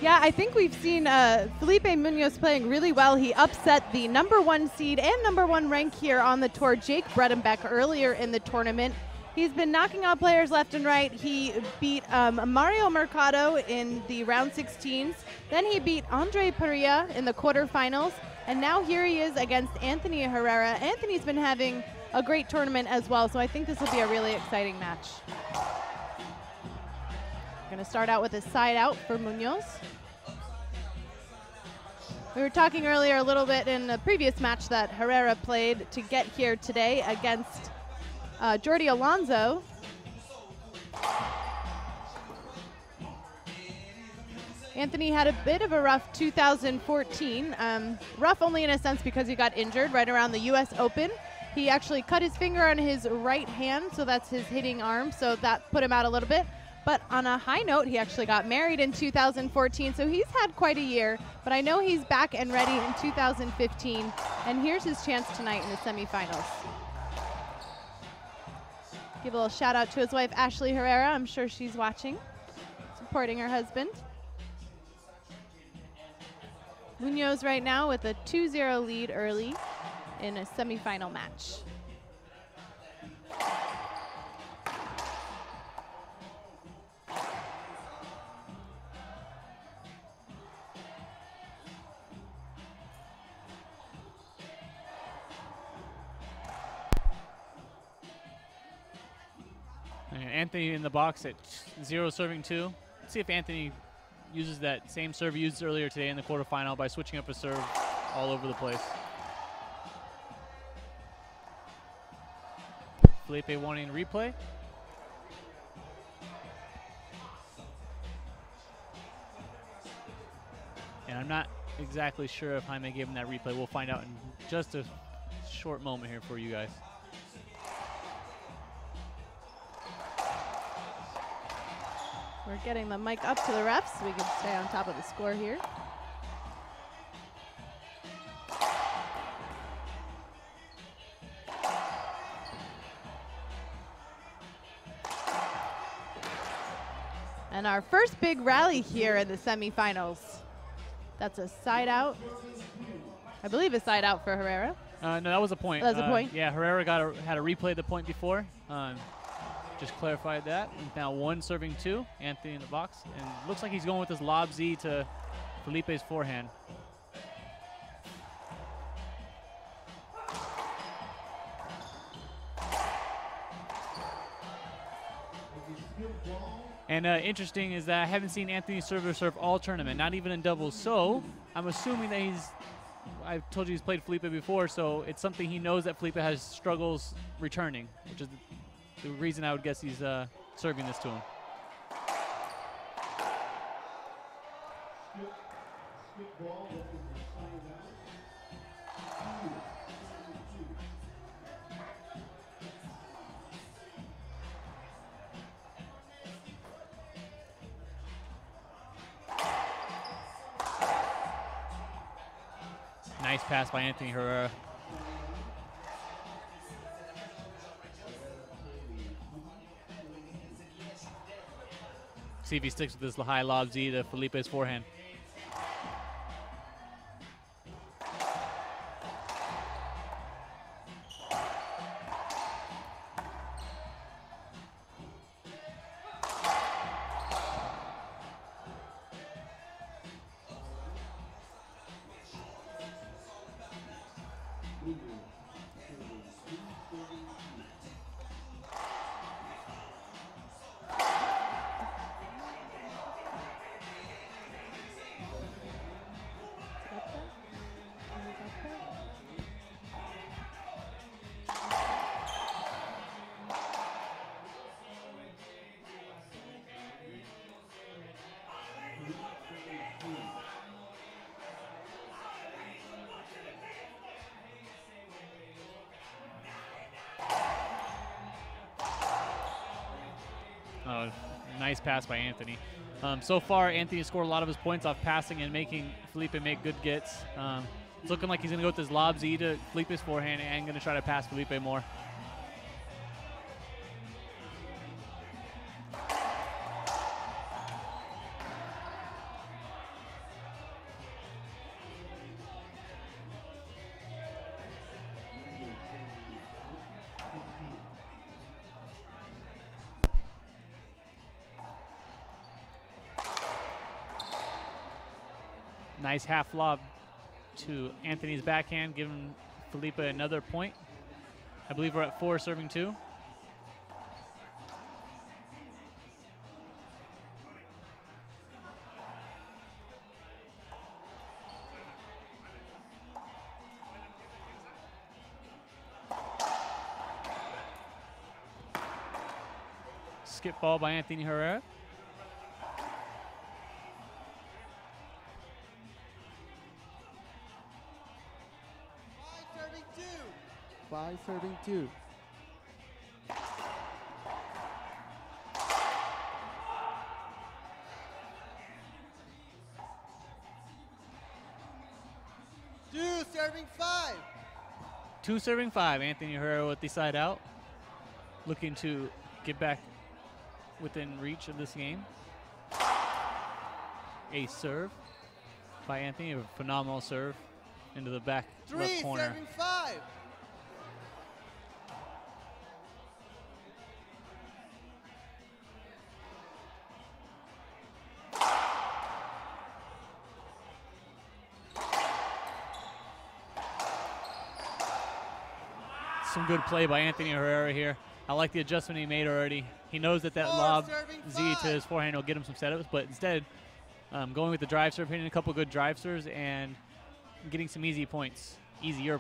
Yeah, I think we've seen Felipe Munoz playing really well. He upset the #1 seed and #1 rank here on the tour, Jake Bredenbeck, earlier in the tournament. He's been knocking out players left and right. He beat Mario Mercado in the round 16s. Then he beat Andre Perea in the quarterfinals. And now here he is against Anthony Herrera. Anthony's been having a great tournament as well, so I think this will be a really exciting match. Going to start out with a side out for Munoz. We were talking earlier a little bit in the previous match that Herrera played to get here today against Jordi Alonso. Anthony had a bit of a rough 2014. Rough only in a sense because he got injured right around the US Open. He actually cut his finger on his right hand, so that's his hitting arm, so that put him out a little bit. But on a high note, he actually got married in 2014, so he's had quite a year. But I know he's back and ready in 2015, and here's his chance tonight in the semifinals. Give a little shout out to his wife, Ashley Herrera. I'm sure she's watching, supporting her husband. Munoz right now with a 2-0 lead early in a semifinal match. Anthony in the box at 0 serving 2. Let's see if Anthony uses that same serve he used earlier today in the quarterfinal by switching up a serve all over the place. Felipe wanting to replay. And I'm not exactly sure if Jaime gave him that replay. We'll find out in just a short moment here for you guys. We're getting the mic up to the refs so we can stay on top of the score here. And our first big rally here in the semifinals. That's a side out. I believe a side out for Herrera. No, that was a point. That was a point? Yeah, Herrera had a replay the point before. Just clarified that. Now 1 serving 2. Anthony in the box. And looks like he's going with this lob Z to Felipe's forehand. And interesting is that I haven't seen Anthony serve all tournament, not even in doubles. So I'm assuming that I've told you he's played Felipe before, so it's something he knows that Felipe has struggles returning, which is the reason I would guess he's serving this to him. Nice pass by Anthony Herrera. See if he sticks with this high lob Z to Felipe's forehand. Nice pass by Anthony. So far, Anthony scored a lot of his points off passing and making Felipe make good gets. It's looking like he's going to go with his lob Z to Felipe's forehand and going to try to pass Felipe more. Nice half lob to Anthony's backhand, giving Felipe another point. I believe we're at 4 serving 2. Skip ball by Anthony Herrera. 5 serving 2. Serving 5. 2 serving 5. Anthony Herrera with the side out. Looking to get back within reach of this game. A serve by Anthony. A phenomenal serve into the back left corner. Serving 5. Some good play by Anthony Herrera here. I like the adjustment he made already. He knows that lob Z to his forehand will get him some setups, but instead going with the drive serve, hitting a couple good drive serves and getting some easier points. Side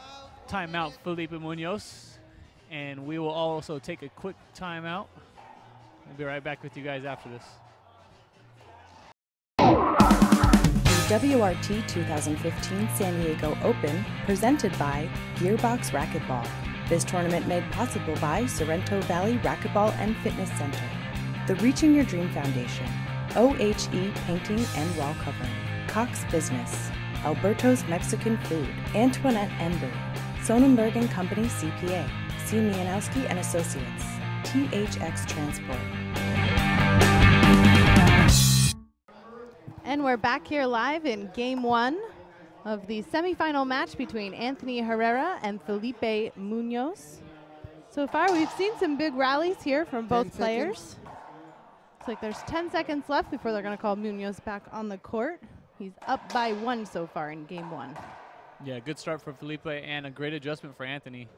out. Timeout, Felipe Munoz. And we will also take a quick timeout. We'll be right back with you guys after this. The WRT 2015 San Diego Open, presented by Gearbox Racquetball. This tournament made possible by Sorrento Valley Racquetball and Fitness Center, the Reaching Your Dream Foundation, OHE Painting and Wall Covering, Cox Business, Alberto's Mexican Food, Antoinette Embry, Sonnenberg and Company CPA, C. Mianowski and Associates, THX Transport. And we're back here live in Game 1 of the semifinal match between Anthony Herrera and Felipe Munoz. So far, we've seen some big rallies here from both players. Looks like there's 10 seconds left before they're going to call Munoz back on the court. He's up by 1 so far in Game 1. Yeah, good start for Felipe and a great adjustment for Anthony.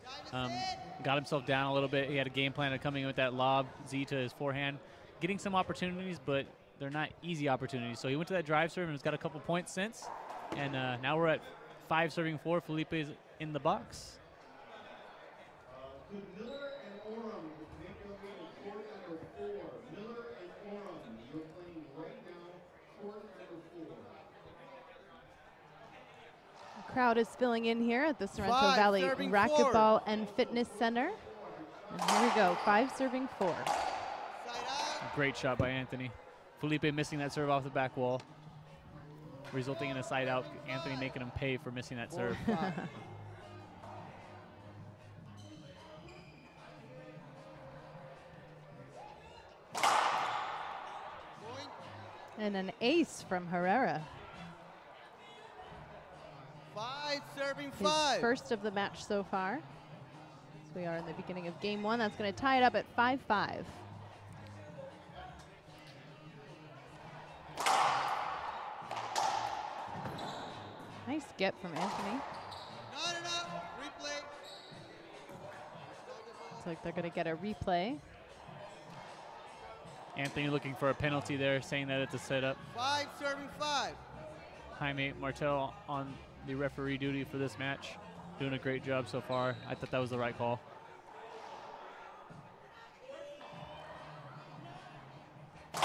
Got himself down a little bit. He had a game plan of coming in with that lob Z to his forehand, getting some opportunities, but they're not easy opportunities. So he went to that drive serve and has got a couple points since. And now we're at 5 serving 4. Felipe is in the box. Crowd is filling in here at the Sorrento Valley Racquetball and Fitness Center. And here we go, 5 serving 4. Great shot by Anthony. Felipe missing that serve off the back wall, resulting in a side out. Anthony making him pay for missing that serve. And an ace from Herrera. 5 serving His 5. first of the match so far. So we are in the beginning of Game 1. That's going to tie it up at 5-5. Nice get from Anthony. Not enough. Replay. Looks like they're going to get a replay. Anthony looking for a penalty there, saying that it's a setup. 5 serving 5. Jaime Martel on the referee duty for this match, doing a great job so far. I thought that was the right call. No.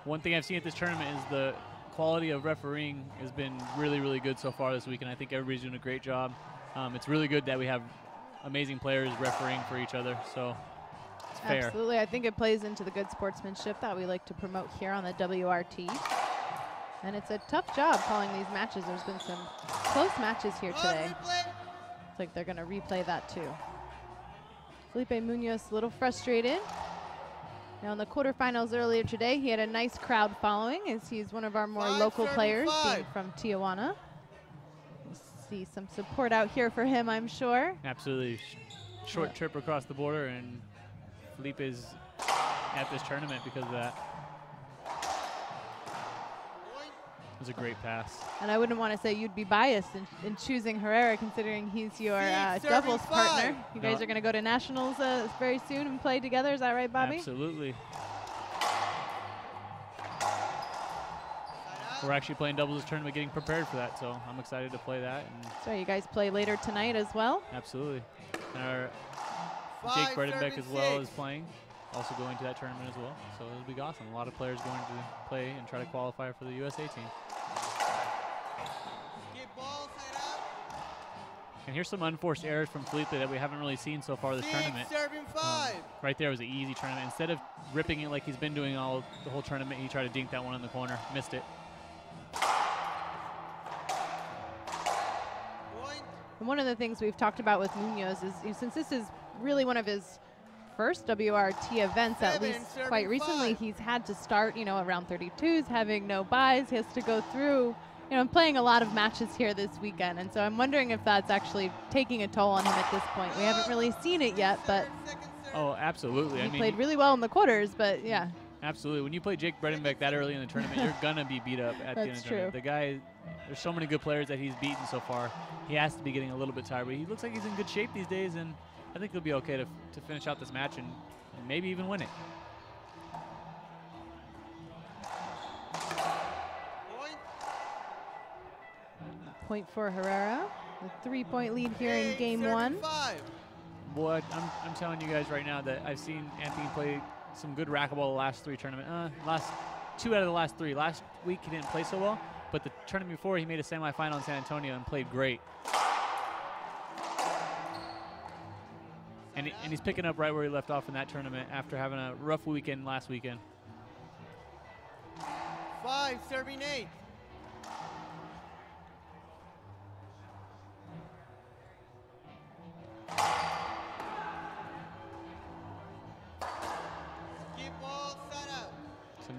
one thing I've seen at this tournament is the quality of refereeing has been really, really good so far this week, and I think everybody's doing a great job. It's really good that we have amazing players refereeing for each other, so it's fair. Absolutely. I think it plays into the good sportsmanship that we like to promote here on the WRT. And it's a tough job calling these matches. There's been some close matches here today. It's like they're going to replay that too. Felipe Munoz a little frustrated. Now in the quarterfinals earlier today, he had a nice crowd following as he's one of our more local players, being from Tijuana. We'll see some support out here for him, I'm sure. Absolutely. Short trip across the border, and Felipe is at this tournament because of that. It was a great pass. And I wouldn't want to say you'd be biased in choosing Herrera, considering he's your doubles partner. You guys are going to go to nationals very soon and play together. Is that right, Bobby? Absolutely. We're actually playing doubles this tournament, getting prepared for that, so I'm excited to play that. And so you guys play later tonight as well? Absolutely. And our Jake Bredenbeck as well is playing, also going to that tournament as well. So it'll be awesome. A lot of players going to play and try to qualify for the USA team. And here's some unforced errors from Felipe that we haven't really seen so far this tournament. Right there was an easy tournament. Instead of ripping it like he's been doing the whole tournament, he tried to dink that one in the corner, missed it. And one of the things we've talked about with Munoz is, since this is really one of his first WRT events, at least quite recently, he's had to start, around 32s, having no buys. He has to go through, playing a lot of matches here this weekend. And so I'm wondering if that's actually taking a toll on him at this point. We haven't really seen it yet, but oh, absolutely. He played really well in the quarters, but yeah. Absolutely. When you play Jake Bredenbeck that early in the tournament, you're going to be beat up at the end of the tournament. The guy, there's so many good players that he's beaten so far. He has to be getting a little bit tired, but he looks like he's in good shape these days, and I think he'll be okay to finish out this match and maybe even win it. Point for Herrera. A 3-point lead here in game 1. Boy, I'm telling you guys right now that I've seen Anthony play some good racquetball the last 3 tournaments. Last 2 out of the last 3. Last week he didn't play so well, but the tournament before he made a semifinal in San Antonio and played great. And he's picking up right where he left off in that tournament after having a rough weekend last weekend. 5, serving 8.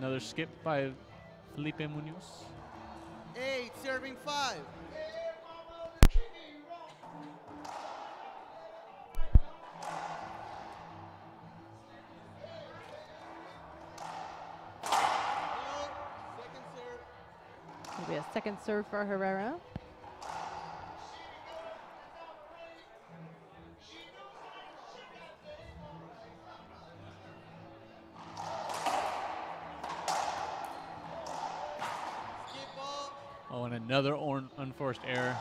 Another skip by Felipe Munoz. 8, serving 5. Maybe a second serve for Herrera. Oh, and another unforced error.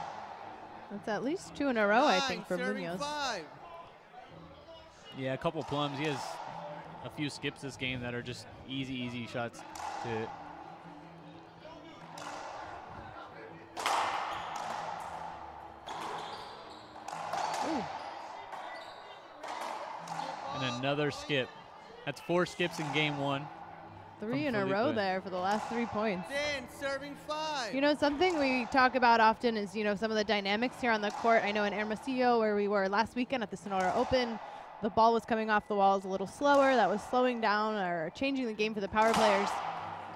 That's at least 2 in a row, I think, for Munoz. 5. Yeah, a couple plums. He has a few skips this game that are just easy shots to hit. Ooh. And another skip. That's 4 skips in game 1. 3 in a row there for the last 3 points. 10, serving 5. Something we talk about often is, some of the dynamics here on the court. I know in Hermosillo, where we were last weekend at the Sonora Open, the ball was coming off the walls a little slower. That was slowing down or changing the game for the power players.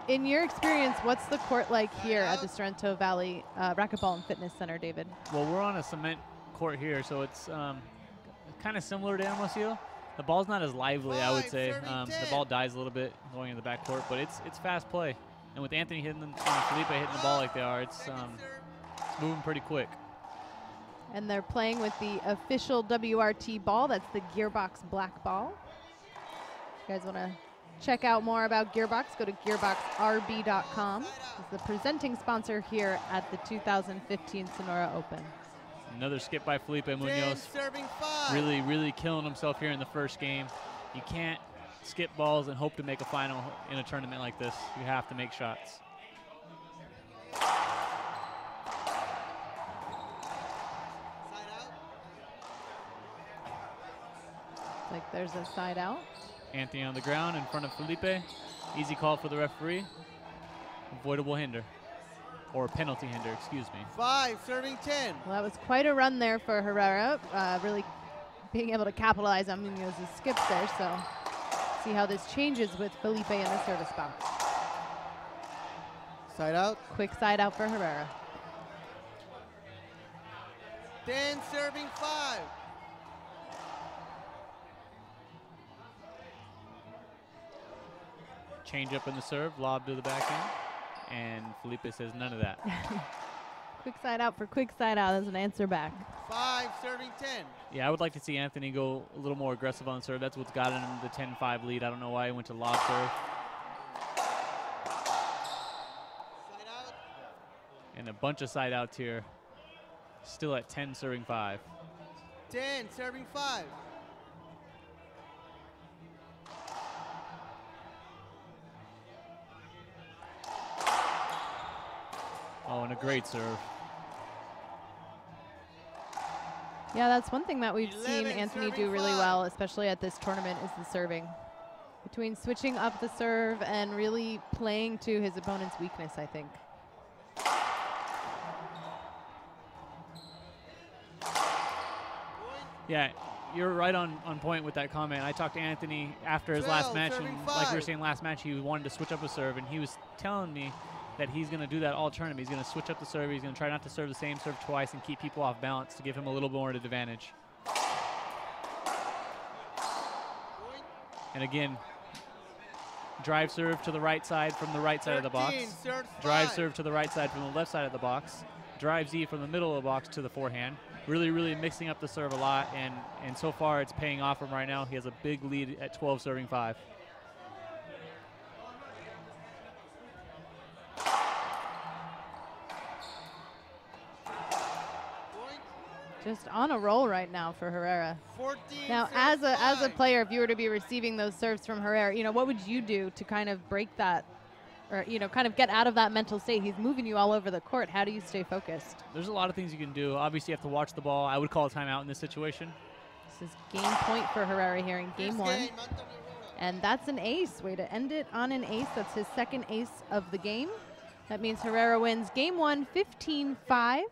In your experience, what's the court like here at the Sorrento Valley Racquetball and Fitness Center, David? Well, we're on a cement court here, so it's kind of similar to Hermosillo. The ball's not as lively, I would say. The ball dies a little bit going in the backcourt, but it's fast play. And with Anthony hitting and Felipe hitting the ball like they are, it's moving pretty quick. And they're playing with the official WRT ball. That's the Gearbox black ball. If you guys want to check out more about Gearbox, go to gearboxrb.com. It's the presenting sponsor here at the 2015 Sonora Open. Another skip by Felipe Munoz. Serving 5. Really killing himself here in the first game. You can't skip balls and hope to make a final in a tournament like this. You have to make shots. Like there's a side out. Anthony on the ground in front of Felipe. Easy call for the referee. Avoidable hinder. Or penalty hinder, excuse me. 5, serving 10. Well, that was quite a run there for Herrera. Really being able to capitalize on Munoz's skips there. So see how this changes with Felipe in the service box. Side out. Quick side out for Herrera. 10, serving 5. Change up in the serve, lob to the backhand. And Felipe says none of that. Quick side out for quick side out as an answer back. 5, serving 10. Yeah, I would like to see Anthony go a little more aggressive on serve. That's what's got him the 10-5 lead. I don't know why he went to lob serve. Side out. And a bunch of side outs here. Still at 10, serving 5. 10, serving 5. Oh, and a great serve. Yeah, that's one thing that we've seen 11, Anthony do serving really 5. well, especially at this tournament, is the serving. Between switching up the serve and really playing to his opponent's weakness, I think. Yeah, you're right on point with that comment. I talked to Anthony after his last 12, match, and serving like we were 5. saying last match, he wanted to switch up a serve, and he was telling me that he's going to do that all tournament. He's going to switch up the serve. He's going to try not to serve the same serve twice and keep people off balance to give him a little more advantage. And again, drive serve to the right side from the right side of the box. 13, serve Drive 5. serve to the right side from the left side of the box. Drive Z from the middle of the box to the forehand. Really, really mixing up the serve a lot, and so far it's paying off for him right now. He has a big lead at 12, serving 5. Just on a roll right now for Herrera. 14, Now, serve as a 5. player, if you were to be receiving those serves from Herrera, you know, what would you do to kind of break that, or, you know, kind of get out of that mental state? He's moving you all over the court. How do you stay focused? There's a lot of things you can do. Obviously, you have to watch the ball. I would call a timeout in this situation. This is game point for Herrera here in game First 1. game, Anthony Herrera. And that's an ace. Way to end it on an ace. That's his second ace of the game. That means Herrera wins game 1, 15-5.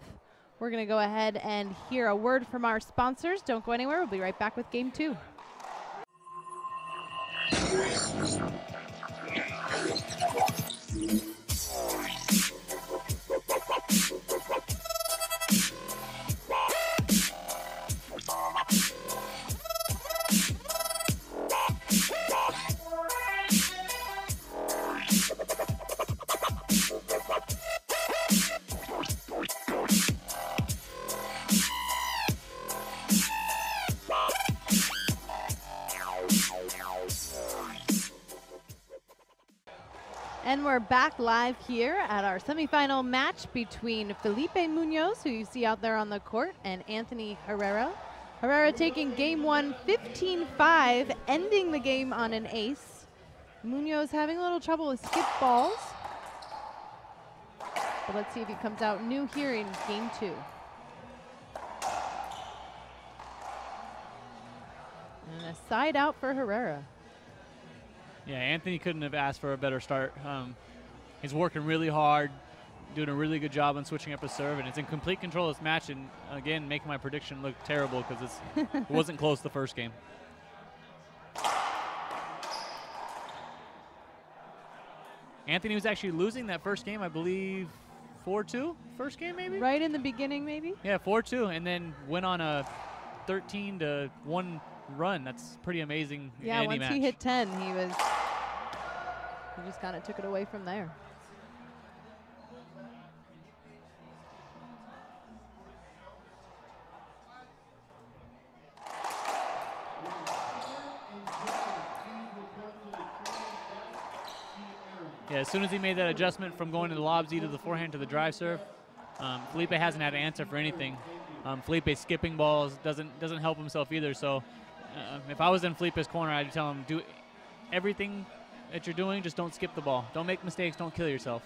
We're going to go ahead and hear a word from our sponsors. Don't go anywhere. We'll be right back with game 2. And we're back live here at our semifinal match between Felipe Munoz, who you see out there on the court, and Anthony Herrera. Herrera taking game 1, 15-5, ending the game on an ace. Munoz having a little trouble with skip balls. But let's see if he comes out new here in game 2. And a side out for Herrera. Yeah, Anthony couldn't have asked for a better start. He's working really hard, doing a really good job on switching up his serve, and it's in complete control of this match, and again, making my prediction look terrible because it wasn't close the first game. Anthony was actually losing that first game, I believe, 4-2, first game maybe? Right in the beginning, maybe? Yeah, 4-2, and then went on a 13-1 run. That's pretty amazing. Yeah, in any once match. he hit 10, he just kind of took it away from there. Yeah, as soon as he made that adjustment from going to the lob Z to the forehand to the drive serve, Felipe hasn't had an answer for anything. Felipe skipping balls doesn't help himself either. So if I was in Felipe's corner, I'd tell him everything that you're doing, just don't skip the ball. Don't make mistakes. Don't kill yourself.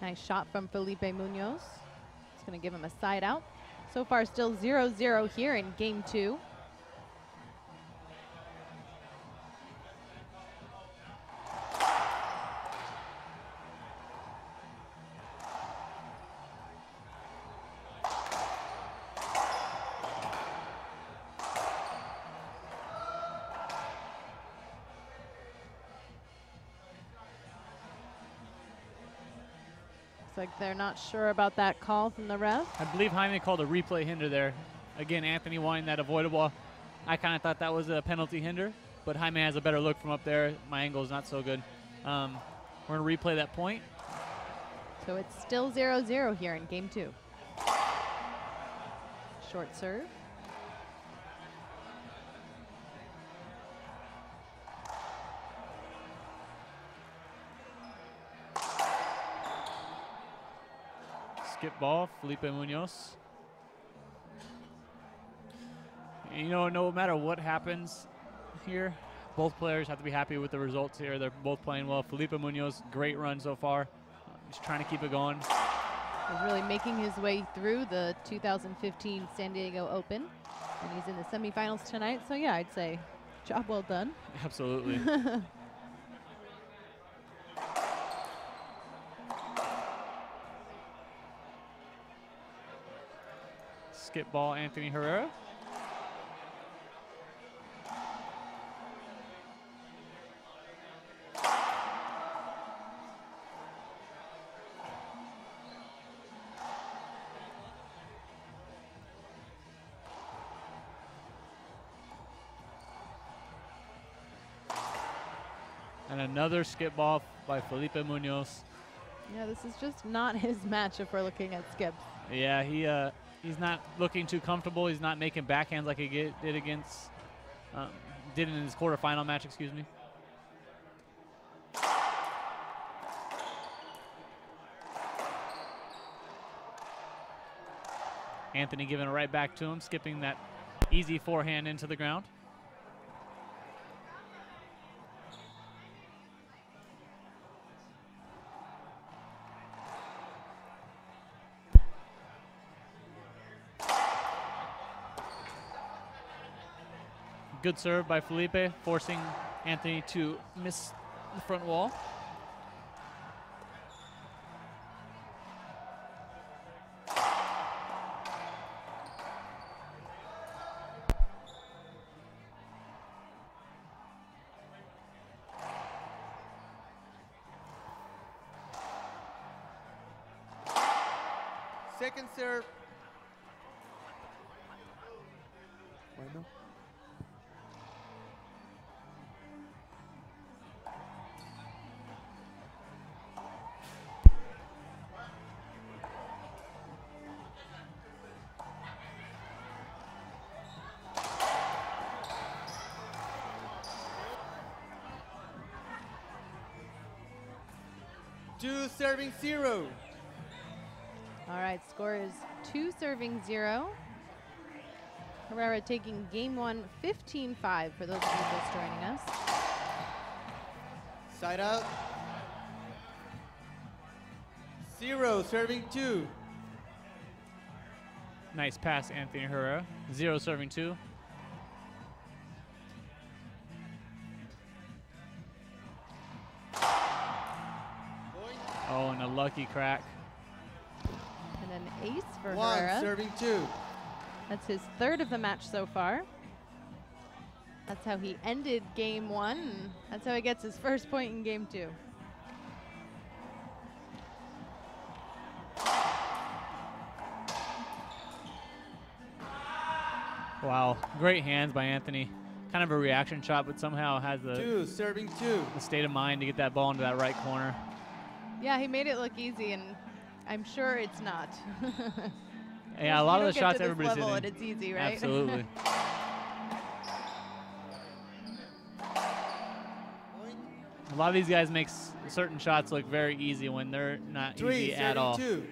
Nice shot from Felipe Munoz. It's going to give him a side out. So far, still 0-0 here in game 2. Like they're not sure about that call from the ref. I believe Jaime called a replay hinder there. Again, Anthony wanting that avoidable. I kind of thought that was a penalty hinder, but Jaime has a better look from up there. My angle is not so good. We're going to replay that point. So it's still 0-0 here in game 2. Short serve. Skip ball, Felipe Munoz. You know, no matter what happens here, both players have to be happy with the results here. They're both playing well. Felipe Munoz, great run so far. Just trying to keep it going. He's really making his way through the 2015 San Diego Open. And he's in the semifinals tonight. So yeah, I'd say job well done. Absolutely. Skip ball, Anthony Herrera. And another skip ball by Felipe Munoz. Yeah, this is just not his match if we're looking at skips. Yeah, he's not looking too comfortable. He's not making backhands like he did against, did in his quarterfinal match, excuse me. Anthony giving it right back to him, skipping that easy forehand into the ground. Good serve by Felipe, forcing Anthony to miss the front wall. Second serve. Bueno. Two serving 0. All right, score is 2 serving 0. Herrera taking game 1, 15-5 for those of you just joining us. Side out. 0 serving 2. Nice pass, Anthony Herrera. 0 serving 2. Oh, and a lucky crack. And an ace for 1 Herrera. serving 2. That's his 3rd of the match so far. That's how he ended game 1. And that's how he gets his first point in game 2. Wow, great hands by Anthony. Kind of a reaction shot, but somehow has 2 serving 2. the state of mind to get that ball into that right corner. Yeah, he made it look easy, and I'm sure it's not. Yeah, a lot of the shots you don't get to this everybody's level hitting. and it's easy, right? Absolutely. A lot of these guys make certain shots look very easy when they're not 3 easy at serving all. 2.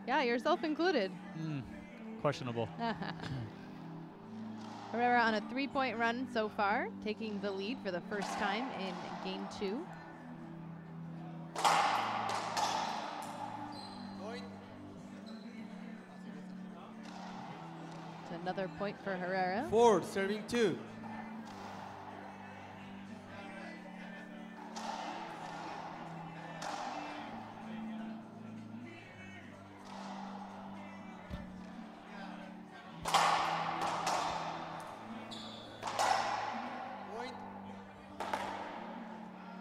Yeah, yourself included. questionable. Herrera on a 3-point run so far, taking the lead for the first time in game 2. It's another point for Herrera. 4, serving 2.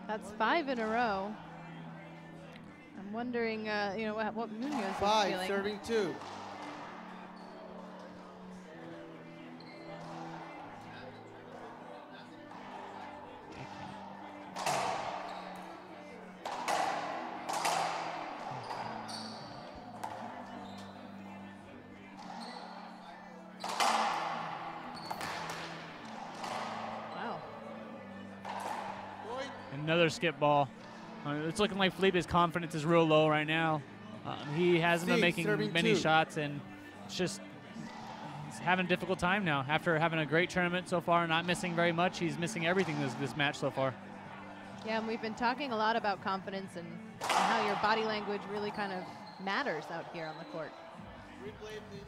That's 5 in a row. I'm wondering, you know, what Munoz is 5, feeling. serving 2. Wow. Another skip ball. It's looking like Felipe's confidence is real low right now. He hasn't been 6, making serving many 2. shots, and it's just he's having a difficult time now. After having a great tournament so far and not missing very much, he's missing everything this match so far. Yeah, and we've been talking a lot about confidence and how your body language really kind of matters out here on the court. Replay, please.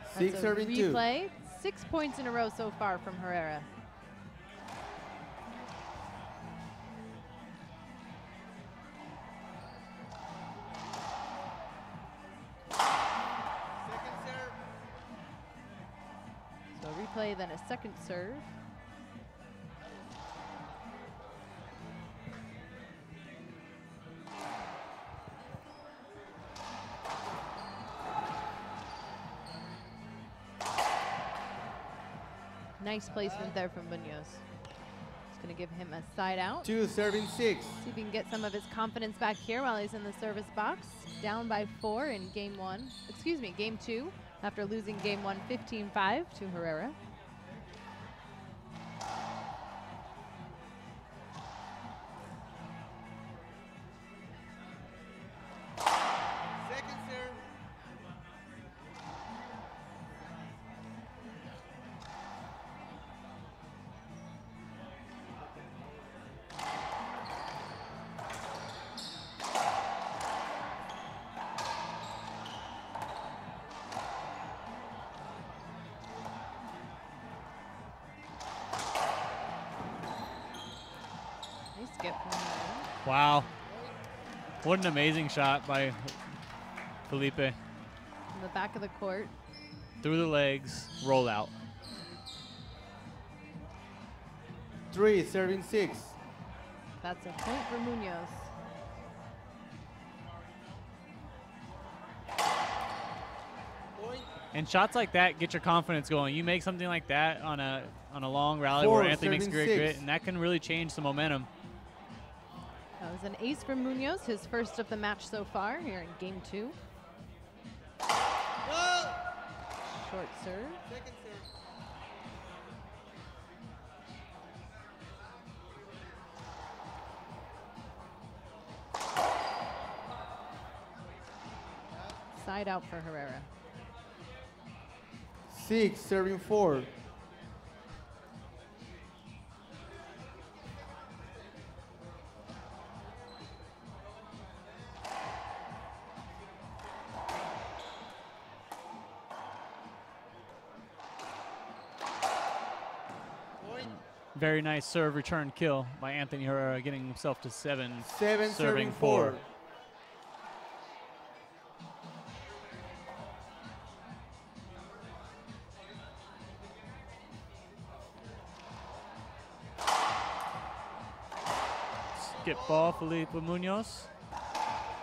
That's 6, a serving 2. replay. 6 points in a row so far from Herrera. Second serve. So replay, then a second serve. Nice placement there from Munoz. It's going to give him a side out. 2, serving 6. See if he can get some of his confidence back here while he's in the service box. Down by 4 in game 2, after losing game 1 15-5 to Herrera. Second serve. Nice skip from Herrera. Wow. What an amazing shot by Felipe. From the back of the court. Through the legs, roll out. 3, serving 6. That's a point for Munoz. Point. And shots like that get your confidence going. You make something like that on a long rally 4, where Anthony makes serving great 6. grit, and that can really change the momentum. That was an ace from Munoz, his first of the match so far here in game 2. No! Short serve. Second serve. Side out for Herrera. 6, serving 4. Point. Very nice serve return kill by Anthony Herrera, getting himself to 7. 7, serving 4. Skip ball, Felipe Munoz.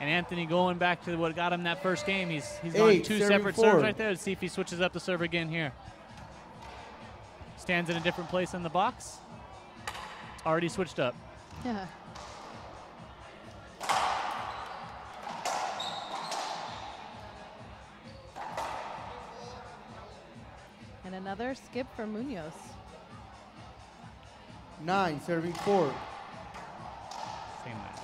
And Anthony going back to what got him that first game. He's gone 8, 2 serving separate 4. serves right there. Let's see if he switches up the serve again here. Stands in a different place in the box. Already switched up. Yeah. And another skip for Munoz. 9, serving 4. Same match.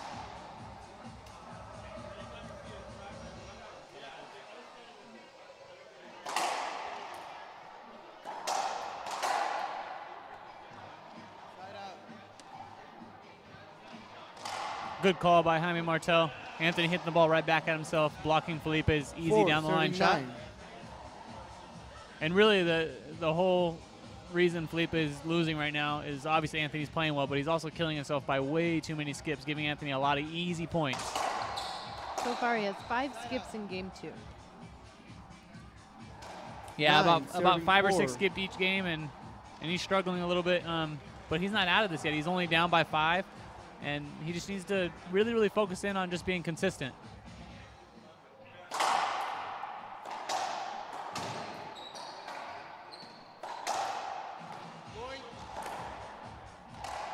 Good call by Jaime Martel. Anthony hitting the ball right back at himself, blocking Felipe's easy 4, down the line serving shot. 9. And really the whole reason Felipe is losing right now is obviously Anthony's playing well, but he's also killing himself by way too many skips, giving Anthony a lot of easy points. So far, he has 5 skips in game 2. Yeah, 9, about 5 or 6 4. skipped each game, and he's struggling a little bit. But he's not out of this yet. He's only down by 5, and he just needs to really, really focus in on just being consistent.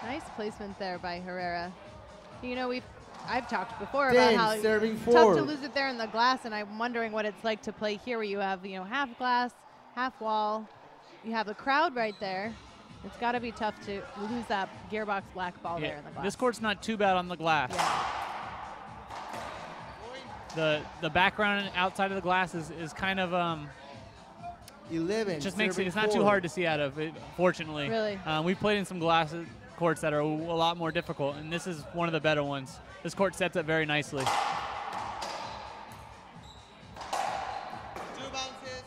Nice placement there by Herrera. You know, I've talked before 10, about how serving tough 4. to lose it there in the glass, and I'm wondering what it's like to play here, where you have half glass, half wall. You have the crowd right there. It's got to be tough to lose that gearbox black ball there in the glass. This court's not too bad on the glass. Yeah. The background outside of the glass is kind of 11, just makes serving it's not too 4. hard to see out of it, fortunately. Really? We've played in some glass courts that are a lot more difficult, and this is one of the better ones. This court sets up very nicely. 2 bounces.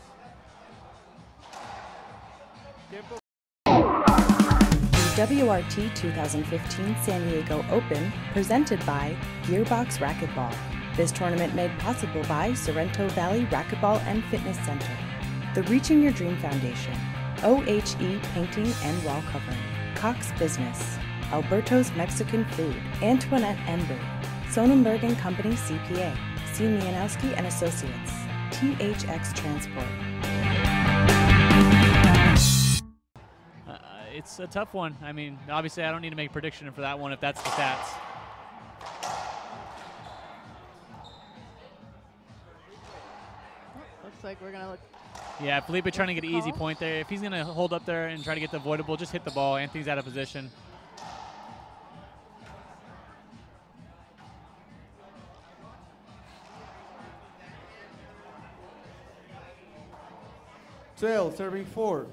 Tiempo. The WRT 2015 San Diego Open, presented by Gearbox Racquetball. This tournament made possible by Sorrento Valley Racquetball and Fitness Center, the Reaching Your Dream Foundation, OHE Painting and Wall Covering, Cox Business, Alberto's Mexican Food, Antoinette Embry, Sonnenberg and Company CPA, C. Mianowski and Associates, THX Transport. It's a tough one. I mean, obviously, I don't need to make a prediction for that one if that's the stats. Looks like we're going to look. Yeah, Felipe trying to get an easy Call. point there. If he's going to hold up there and try to get the avoidable, just hit the ball. Anthony's out of position. Trail, serving 4.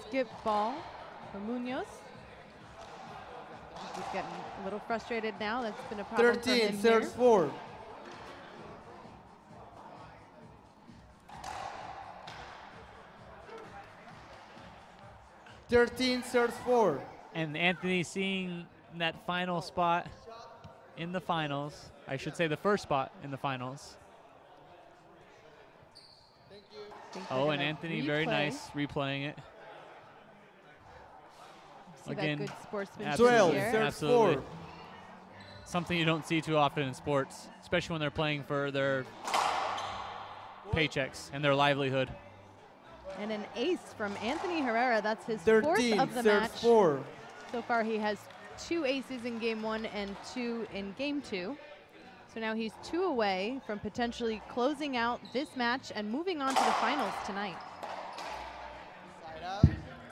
Skip ball for Munoz. He's getting a little frustrated now. That's been a problem for 13, him serves here. 4. Serves 4. And Anthony seeing that final spot in the finals. I should say the first spot in the finals. Think they're Oh, and gonna Anthony, very replay. nice, replaying it. See Again, that good sportsmanship absolutely. 12, here. serves Absolutely. 4. Something you don't see too often in sports, especially when they're playing for their paychecks and their livelihood. And an ace from Anthony Herrera. That's his 13, fourth of the serves match. 4. So far, he has 2 aces in game 1 and 2 in game 2. So now he's 2 away from potentially closing out this match and moving on to the finals tonight. Side out.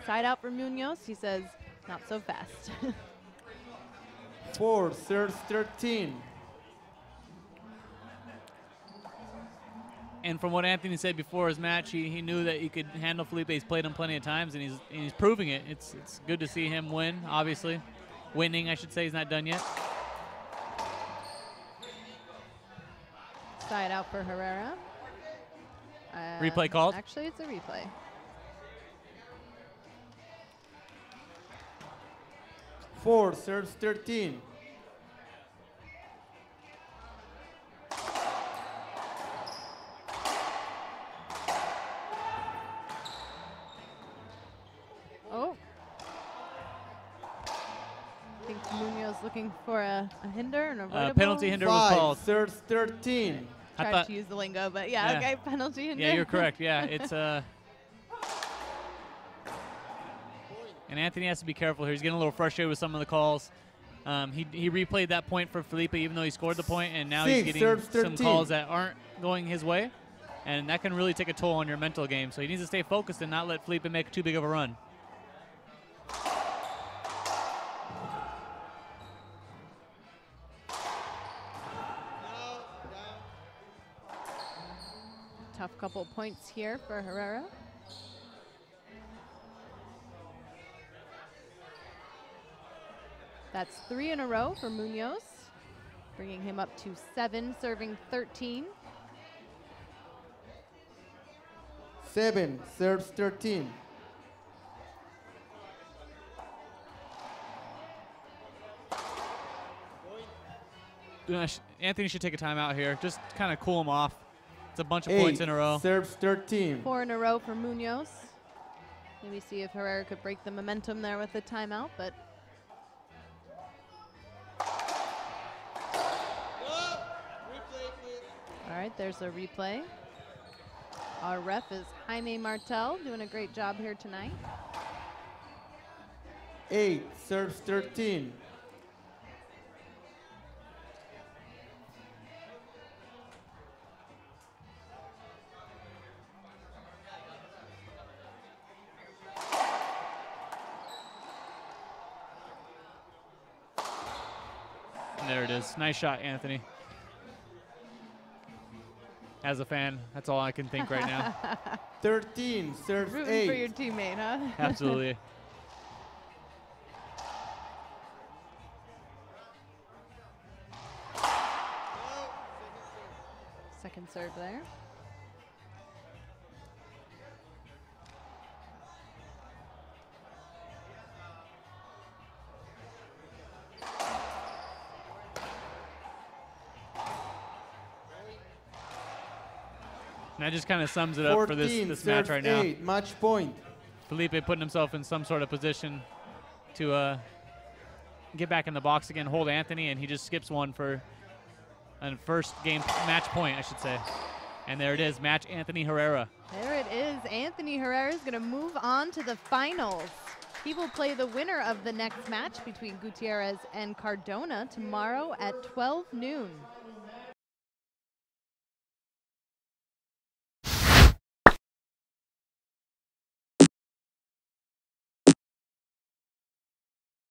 Side out for Munoz. He says, not so fast. 4, serves 13. And from what Anthony said before his match, he knew that he could handle Felipe. He's played him plenty of times, and he's proving it. It's good to see him win, obviously. Winning, I should say. He's not done yet. Side out for Herrera. Replay called? Actually, it's a replay. Four, serves 13. Oh. I think Munoz looking for a hinder and avoidable. Penalty hinder was Five, called. serves 13. I Tried thought- to use the lingo, but yeah, Yeah. okay, penalty hinder. Yeah, you're correct. Yeah, it's and Anthony has to be careful here. He's getting a little frustrated with some of the calls. He replayed that point for Felipe even though he scored the point, and now he's Six, getting serves some 13. calls that aren't going his way, and that can really take a toll on your mental game. So he needs to stay focused and not let Felipe make too big of a run. Tough couple points here for Herrera. That's 3 in a row for Munoz, bringing him up to 7, serving 13. 7 serves 13. Anthony should take a timeout here. Just kind of cool him off. It's a bunch of 8 points in a row. serves 13. 4 in a row for Munoz. Maybe see if Herrera could break the momentum there with the timeout, but all right, there's a replay. Our ref is Jaime Martel, doing a great job here tonight. 8 serves 13. And there it is. Nice shot, Anthony. As a fan, that's all I can think right now. 13 serves Rooting 8. for your teammate, huh? Absolutely. Second serve there. And that just kind of sums it up for this match right now. 8, match point. Felipe putting himself in some sort of position to get back in the box again, hold Anthony, and he just skips one for a first game match point, I should say. And there it is, match Anthony Herrera. There it is. Anthony Herrera is going to move on to the finals. He will play the winner of the next match between Gutierrez and Cardona tomorrow at 12 noon.